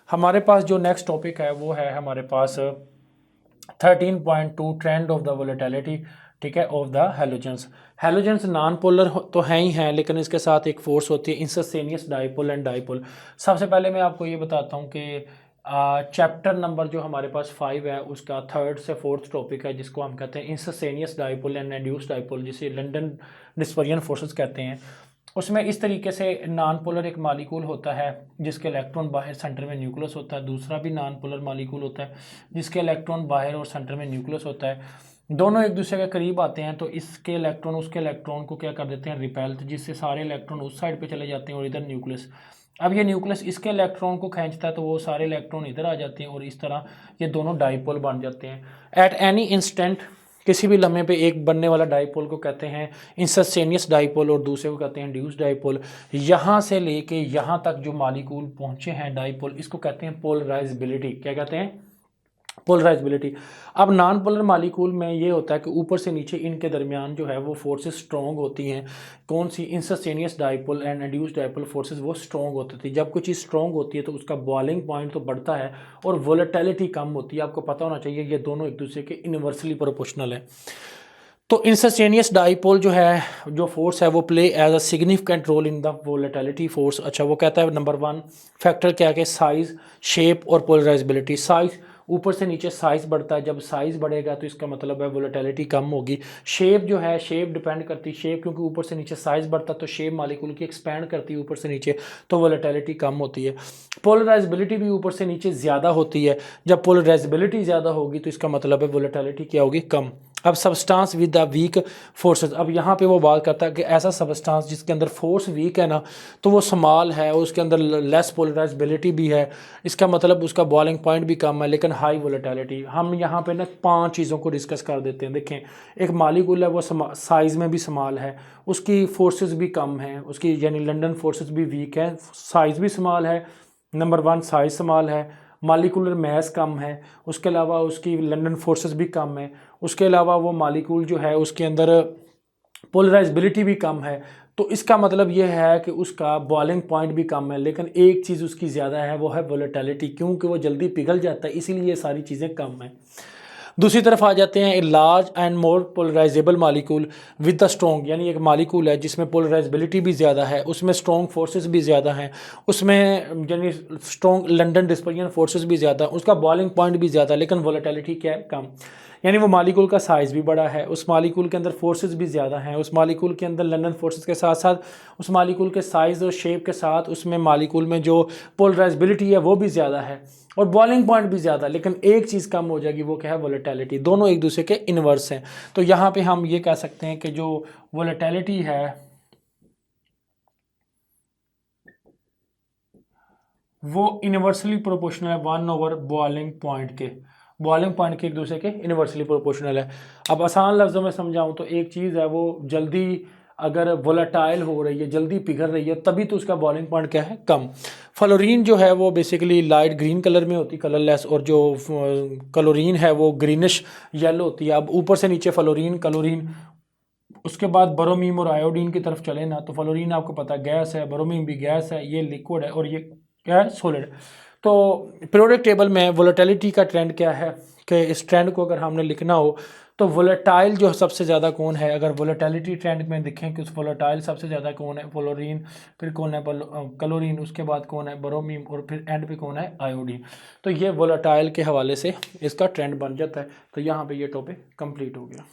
हमारे पास जो next topic है वो है हमारे पास 13.2 ट्रेंड ऑफ द वोलेटिलिटी, ठीक है, of the halogens. Halogens non polar तो हैं ही हैं, लेकिन इसके साथ एक फोर्स होती है इंस्टेंटेनियस डाइपोल एंड डाइपोल। सबसे पहले मैं आपको ये बताता हूँ कि चैप्टर नंबर जो हमारे पास 5 है उसका 3rd से 4th टॉपिक है, जिसको हम कहते हैं instantaneous dipole and induced dipole, जिसे लंदन डिस्पर्जन फोर्सेस कहते हैं। उसमें इस तरीके से नॉन पोलर एक मालिक्यूल होता है जिसके इलेक्ट्रॉन बाहर, सेंटर में न्यूक्लियस होता है। दूसरा भी नॉन पोलर मालिक्यूल होता है जिसके इलेक्ट्रॉन बाहर और सेंटर में न्यूक्लियस होता है। दोनों एक दूसरे के करीब आते हैं तो इसके इलेक्ट्रॉन उसके इलेक्ट्रॉन को क्या कर देते हैं, रिपेल, जिससे सारे इलेक्ट्रॉन उस साइड पे चले जाते हैं और इधर न्यूक्लियस। अब ये न्यूक्लियस इसके इलेक्ट्रॉन को खींचता है तो वो सारे इलेक्ट्रॉन इधर आ जाते हैं और इस तरह ये दोनों डाइपोल बन जाते हैं। एट एनी इंस्टेंट, किसी भी लम्हे पे एक बनने वाला डाइपोल को कहते हैं इंस्टेंटेनियस डाइपोल और दूसरे को कहते हैं इंड्यूस्ड डाइपोल। यहाँ से लेके यहाँ तक जो मॉलिक्यूल पहुँचे हैं डाइपोल, इसको कहते हैं पोलराइजेबिलिटी। क्या कहते हैं? पोलराइजेबिलिटी। अब नॉन पोलर मालिक्यूल में ये होता है कि ऊपर से नीचे इनके दरमियान जो है वो फोर्सेस स्ट्रॉन्ग होती हैं। कौन सी? Instantaneous dipole and induced dipole forces वो स्ट्रॉन्ग होती थी। जब कोई चीज़ स्ट्रॉन्ग होती है तो उसका बॉइलिंग पॉइंट तो बढ़ता है और वोलेटिलिटी कम होती है। आपको पता होना चाहिए ये दोनों एक दूसरे के इन्वर्सली प्रोपोर्शनल है। तो इंस्टेंटेनियस डाइपोल जो है, जो फोर्स है वो play as a significant role in the volatility force. अच्छा, वो कहता है नंबर 1 फैक्टर क्या है? साइज, शेप और पोलराइजेबिलिटी। साइज, ऊपर से नीचे साइज बढ़ता है, जब साइज बढ़ेगा तो इसका मतलब है वोलेटिलिटी कम होगी। शेप जो है, शेप डिपेंड करती है, शेप क्योंकि ऊपर से नीचे साइज बढ़ता है तो शेप मॉलिक्यूल की एक्सपैंड करती है ऊपर से नीचे, तो वोलेटिलिटी कम होती है। पोलराइजेबिलिटी भी ऊपर से नीचे ज़्यादा होती है, जब पोलराइजेबिलिटी ज़्यादा होगी तो इसका मतलब है वोलेटिलिटी क्या होगी? कम। अब substance with the weak forces, अब यहाँ पे वो बात करता है कि ऐसा सब्सटेंस जिसके अंदर फोर्स वीक है ना, तो वो स्मॉल है, उसके अंदर लेस पोलराइजेबिलिटी भी है, इसका मतलब उसका बॉइलिंग पॉइंट भी कम है लेकिन हाई वोलेटिलिटी। हम यहाँ पे ना 5 चीज़ों को डिस्कस कर देते हैं। देखें, एक मॉलिक्यूल है वो साइज़ में भी स्मॉल है, उसकी फोर्सेस भी कम हैं, उसकी यानी लंदन फोर्सेस भी वीक है, साइज़ भी स्मॉल है। नंबर 1 साइज स्मॉल है, मॉलिक्यूलर मैस कम है, उसके अलावा उसकी लंदन फोर्सेस भी कम है, उसके अलावा वो मॉलिक्यूल जो है उसके अंदर पोलराइजेबिलिटी भी कम है। तो इसका मतलब ये है कि उसका बॉइलिंग पॉइंट भी कम है, लेकिन एक चीज़ उसकी ज़्यादा है, वो है वोलेटिलिटी, क्योंकि वो जल्दी पिघल जाता है, इसीलिए ये सारी चीज़ें कम हैं। दूसरी तरफ आ जाते हैं, a large and more polarisable molecule with the strong, यानी एक मालिक्यूल है जिसमें पोलराइजेबिलिटी भी ज़्यादा है, उसमें स्ट्रॉन्ग फोर्सेस भी ज़्यादा हैं, उसमें यानी स्ट्रॉन्ग लंदन डिस्पर्जन फोर्सेस भी ज़्यादा, उसका बॉइलिंग पॉइंट भी ज़्यादा, लेकिन वोलेटिलिटी क्या है? कम। यानी वो मालिक्यूल का साइज़ भी बड़ा है, उस मालिक्यूल के अंदर फोर्सेस भी ज़्यादा हैं, उस मालिक्यूल के अंदर लंदन फोर्सेस के साथ साथ उस मालिक्यूल के साइज़ और शेप के साथ उसमें मालिक्यूल में जो पोलराइजेबिलिटी है वो भी ज़्यादा है और बॉइलिंग पॉइंट भी ज़्यादा, लेकिन एक चीज़ कम हो जाएगी, वो क्या है? वोलेटिलिटी। दोनों एक दूसरे के इन्वर्स हैं। तो यहाँ पे हम ये कह सकते हैं कि जो वोलेटिलिटी है वो इन्वर्सली प्रोपोर्शनल है 1/, बॉइलिंग पॉइंट के, बॉइलिंग पॉइंट के एक दूसरे के इन्वर्सली प्रोपोर्शनल है। अब आसान लफ्ज़ों में समझाऊं तो एक चीज़ है वो जल्दी अगर वोलेटाइल हो रही है, जल्दी पिघल रही है, तभी तो उसका बॉइलिंग पॉइंट क्या है? कम। फ्लोरीन जो है वो बेसिकली लाइट ग्रीन कलर में होती, कलरलेस, और जो क्लोरीन है वो ग्रीनिश येलो होती है। अब ऊपर से नीचे फ्लोरीन, क्लोरीन, उसके बाद ब्रोमीन और आयोडीन की तरफ चले ना, तो फ्लोरीन आपको पता है गैस है, ब्रोमीन भी गैस है, ये लिक्विड है और ये क्या है? सॉलिड। तो पीरियोडिक टेबल में वोलेटिलिटी का ट्रेंड क्या है कि इस ट्रेंड को अगर हमने लिखना हो तो वोलेटाइल जो सबसे ज़्यादा कौन है? अगर वोलेटिलिटी ट्रेंड में देखें कि उस वोलेटाइल सबसे ज़्यादा कौन है? फ्लोरीन, फिर कौन है? क्लोरीन, उसके बाद कौन है? ब्रोमीन, और फिर एंड पे कौन है? आयोडीन। तो ये वोलेटाइल के हवाले से इसका ट्रेंड बन जाता है। तो यहाँ पे ये टॉपिक कंप्लीट हो गया।